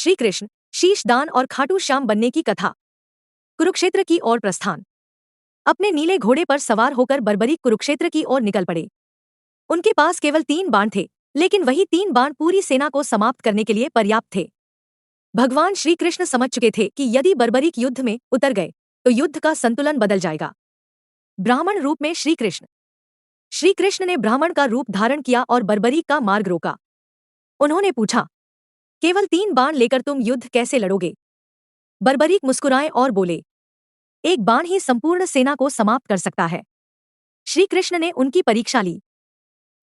श्री कृष्ण, शीशदान और खाटू श्याम बनने की कथा। कुरुक्षेत्र की ओर प्रस्थान। अपने नीले घोड़े पर सवार होकर बर्बरीक कुरुक्षेत्र की ओर निकल पड़े। उनके पास केवल 3 बाण थे, लेकिन वही 3 बाण पूरी सेना को समाप्त करने के लिए पर्याप्त थे। भगवान श्री कृष्ण समझ चुके थे कि यदि बर्बरीक युद्ध में उतर गए तो युद्ध का संतुलन बदल जाएगा। ब्राह्मण रूप में श्री कृष्ण ने ब्राह्मण का रूप धारण किया और बर्बरीक का मार्ग रोका। उन्होंने पूछा, केवल 3 बाण लेकर तुम युद्ध कैसे लड़ोगे? बर्बरीक मुस्कुराए और बोले, एक बाण ही संपूर्ण सेना को समाप्त कर सकता है। श्री कृष्ण ने उनकी परीक्षा ली।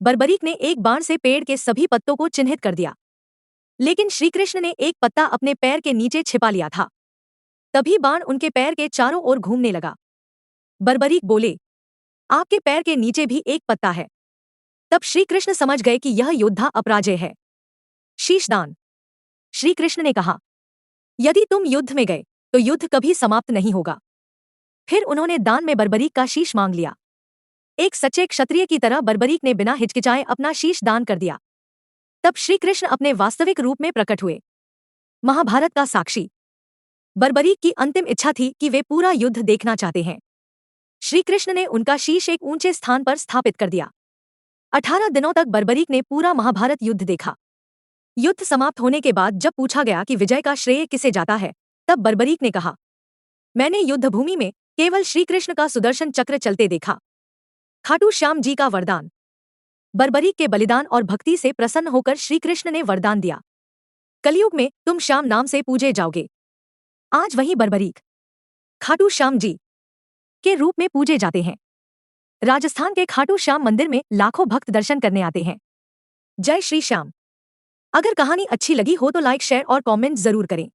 बर्बरीक ने एक बाण से पेड़ के सभी पत्तों को चिन्हित कर दिया, लेकिन श्री कृष्ण ने एक पत्ता अपने पैर के नीचे छिपा लिया था। तभी बाण उनके पैर के चारों ओर घूमने लगा। बर्बरीक बोले, आपके पैर के नीचे भी एक पत्ता है। तब श्री कृष्ण समझ गए कि यह योद्धा अपराजय है। शीशदान। श्री कृष्ण ने कहा, यदि तुम युद्ध में गए तो युद्ध कभी समाप्त नहीं होगा। फिर उन्होंने दान में बर्बरीक का शीश मांग लिया। एक सच्चे क्षत्रिय की तरह बर्बरीक ने बिना हिचकिचाए अपना शीश दान कर दिया। तब श्री कृष्ण अपने वास्तविक रूप में प्रकट हुए, महाभारत का साक्षी। बर्बरीक की अंतिम इच्छा थी कि वे पूरा युद्ध देखना चाहते हैं। श्री कृष्ण ने उनका शीश एक ऊंचे स्थान पर स्थापित कर दिया। 18 दिनों तक बर्बरीक ने पूरा महाभारत युद्ध देखा। युद्ध समाप्त होने के बाद जब पूछा गया कि विजय का श्रेय किसे जाता है, तब बर्बरीक ने कहा, मैंने युद्धभूमि में केवल श्री कृष्ण का सुदर्शन चक्र चलते देखा। खाटू श्याम जी का वरदान। बर्बरीक के बलिदान और भक्ति से प्रसन्न होकर श्री कृष्ण ने वरदान दिया, कलयुग में तुम श्याम नाम से पूजे जाओगे। आज वही बर्बरीक खाटू श्याम जी के रूप में पूजे जाते हैं। राजस्थान के खाटू श्याम मंदिर में लाखों भक्त दर्शन करने आते हैं। जय श्री श्याम। अगर कहानी अच्छी लगी हो तो लाइक, शेयर और कमेंट जरूर करें।